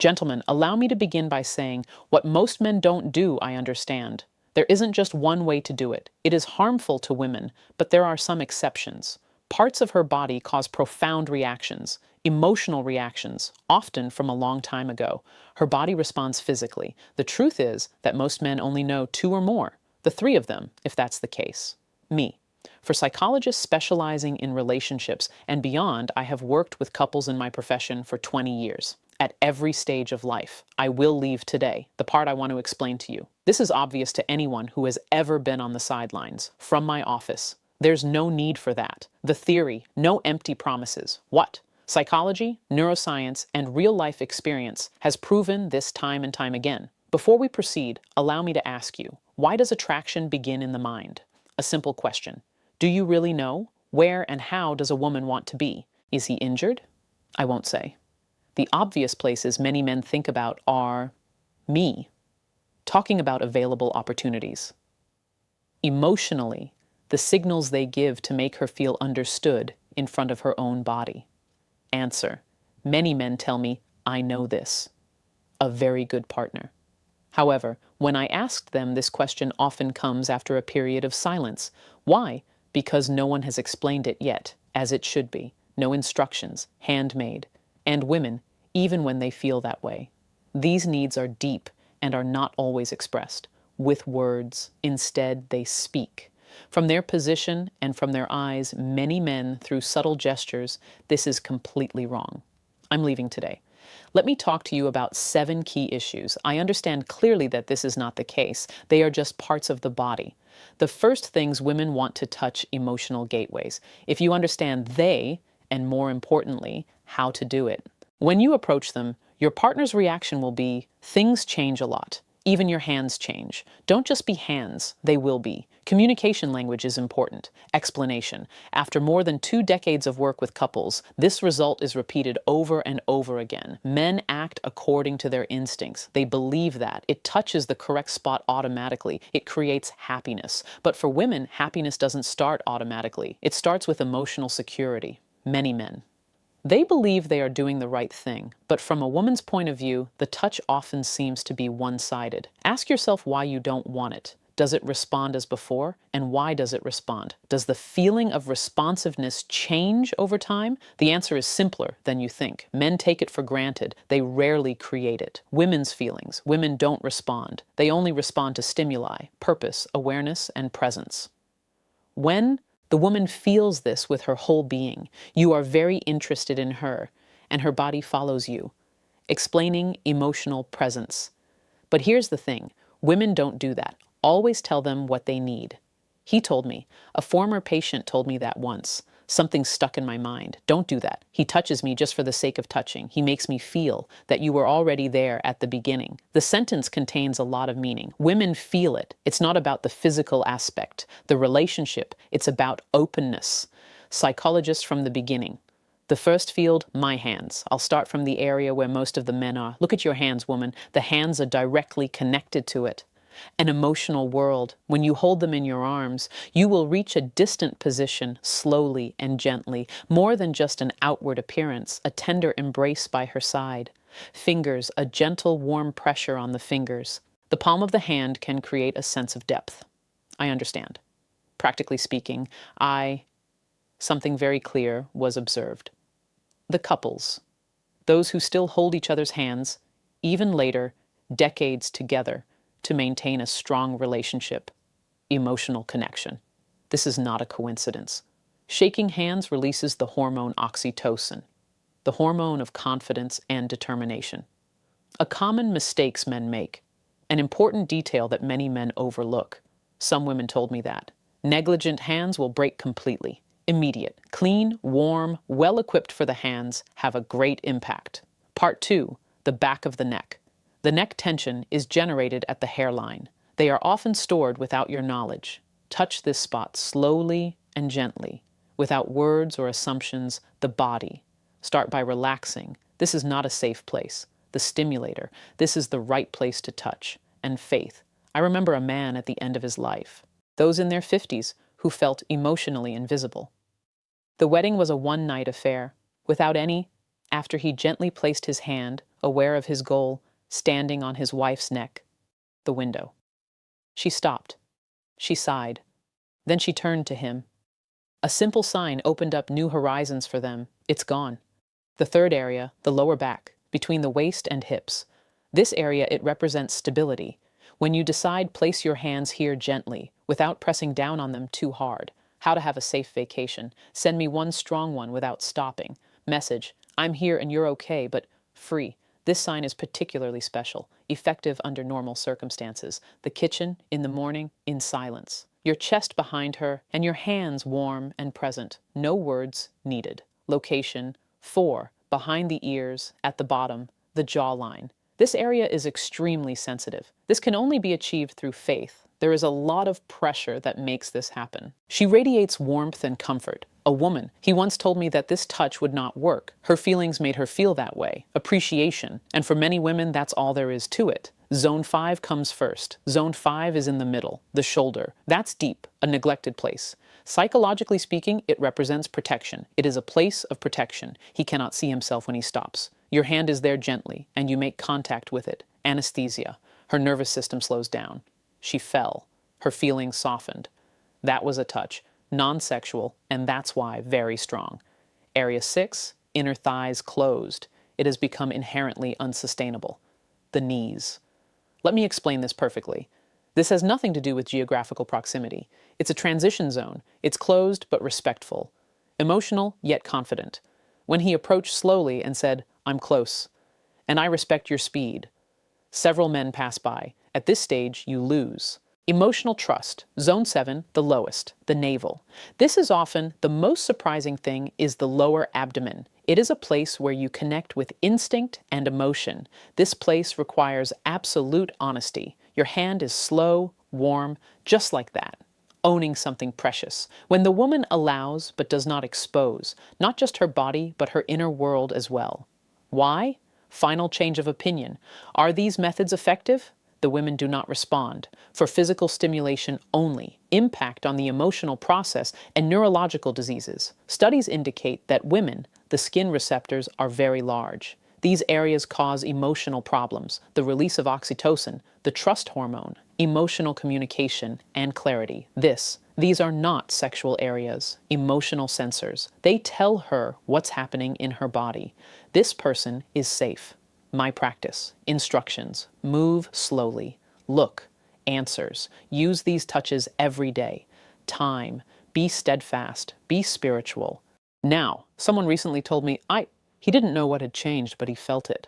Gentlemen, allow me to begin by saying what most men don't do, I understand. There isn't just one way to do it. It is harmful to women, but there are some exceptions. Parts of her body cause profound reactions, emotional reactions, often from a long time ago. Her body responds physically. The truth is that most men only know two or more, the three of them, if that's the case. Me. For psychologists specializing in relationships and beyond, I have worked with couples in my profession for 20 years. At every stage of life. I will leave today, the part I want to explain to you. This is obvious to anyone who has ever been on the sidelines, from my office. There's no need for that. The theory, no empty promises. What? Psychology, neuroscience, and real-life experience has proven this time and time again. Before we proceed, allow me to ask you, why does attraction begin in the mind? A simple question. Do you really know? Where and how does a woman want to be? Is he injured? I won't say. The obvious places many men think about are me, talking about available opportunities. Emotionally, the signals they give to make her feel understood in front of her own body. Answer, many men tell me, I know this. A very good partner. However, when I asked them, this question often comes after a period of silence. Why? Because no one has explained it yet, as it should be. No instructions, handmade. And women, even when they feel that way. These needs are deep and are not always expressed with words. Instead, they speak. From their position and from their eyes, many men, through subtle gestures, this is completely wrong. I'm leaving today. Let me talk to you about 7 key issues. I understand clearly that this is not the case. They are just parts of the body. The first things women want to touch emotional gateways. If you understand they, and more importantly, how to do it. When you approach them, your partner's reaction will be, things change a lot. Even your hands change. Don't just be hands, they will be. Communication language is important. Explanation. After more than 2 decades of work with couples, this result is repeated over and over again. Men act according to their instincts. They believe that. It touches the correct spot automatically. It creates happiness. But for women, happiness doesn't start automatically. It starts with emotional security. Many men. They believe they are doing the right thing, but from a woman's point of view, the touch often seems to be one-sided. Ask yourself why you don't want it. Does it respond as before? And why does it respond? Does the feeling of responsiveness change over time? The answer is simpler than you think. Men take it for granted. They rarely create it. Women's feelings. Women don't respond. They only respond to stimuli, purpose, awareness, and presence. When the woman feels this with her whole being, you are very interested in her, and her body follows you, explaining emotional presence. But here's the thing, women don't do that. Always tell them what they need. He told me, a former patient told me that once. Something stuck in my mind. Don't do that. He touches me just for the sake of touching. He makes me feel that you were already there at the beginning. The sentence contains a lot of meaning. Women feel it. It's not about the physical aspect, the relationship. It's about openness. Psychologists from the beginning. The first field, my hands. I'll start from the area where most of the men are. Look at your hands, woman. The hands are directly connected to it. An emotional world. When you hold them in your arms, you will reach a distant position slowly and gently, more than just an outward appearance, a tender embrace by her side. Fingers, a gentle, warm pressure on the fingers. The palm of the hand can create a sense of depth. I understand. Practically speaking, something very clear was observed. The couples, those who still hold each other's hands, even later, decades together, to maintain a strong relationship, emotional connection. This is not a coincidence. Shaking hands releases the hormone oxytocin, the hormone of confidence and determination. A common mistakes men make, an important detail that many men overlook. Some women told me that. Negligent hands will break completely. Immediate, clean, warm, well-equipped for the hands have a great impact. Part 2, the back of the neck. The neck tension is generated at the hairline. They are often stored without your knowledge. Touch this spot slowly and gently, without words or assumptions, the body. Start by relaxing. This is not a safe place. The stimulator. This is the right place to touch. And faith. I remember a man at the end of his life. Those in their 50s who felt emotionally invisible. The wedding was a one-night affair, without any. After he gently placed his hand aware of his goal, standing on his wife's neck. The window. She stopped. She sighed. Then she turned to him. A simple sign opened up new horizons for them. It's gone. The third area, the lower back, between the waist and hips. This area, it represents stability. When you decide, place your hands here gently, without pressing down on them too hard. How to have a safe vacation. Send me one strong one without stopping. Message, I'm here and you're okay, but free. This sign is particularly special, effective under normal circumstances. The kitchen, in the morning, in silence. Your chest behind her, and your hands warm and present. No words needed. Location, 4, behind the ears, at the bottom, the jawline. This area is extremely sensitive. This can only be achieved through faith. There is a lot of pressure that makes this happen. She radiates warmth and comfort. A woman. He once told me that this touch would not work. Her feelings made her feel that way. Appreciation. And for many women, that's all there is to it. Zone 5 comes first. Zone 5 is in the middle, the shoulder. That's deep, a neglected place. Psychologically speaking, it represents protection. It is a place of protection. He cannot see himself when he stops. Your hand is there gently, and you make contact with it. Anesthesia. Her nervous system slows down. She fell. Her feelings softened. That was a touch. Non-sexual, and that's why very strong. Area 6, inner thighs closed. It has become inherently unsustainable. The knees. Let me explain this perfectly. This has nothing to do with geographical proximity. It's a transition zone. It's closed but respectful. Emotional yet confident. When he approached slowly and said, I'm close, and I respect your speed. Several men pass by. At this stage, you lose. Emotional trust, zone 7, the lowest, the navel. This is often the most surprising thing is the lower abdomen. It is a place where you connect with instinct and emotion. This place requires absolute honesty. Your hand is slow, warm, just like that. Owning something precious. When the woman allows but does not expose, not just her body, but her inner world as well. Why? Final change of opinion. Are these methods effective? The women do not respond. For physical stimulation only, impact on the emotional process and neurological diseases. Studies indicate that women, the skin receptors are very large. These areas cause emotional problems, the release of oxytocin, the trust hormone, emotional communication, and clarity. These are not sexual areas, emotional sensors. They tell her what's happening in her body. This person is safe. My practice, instructions, move slowly, look, answers. Use these touches every day. Time, be steadfast, be spiritual. Now, someone recently told me, he didn't know what had changed, but he felt it.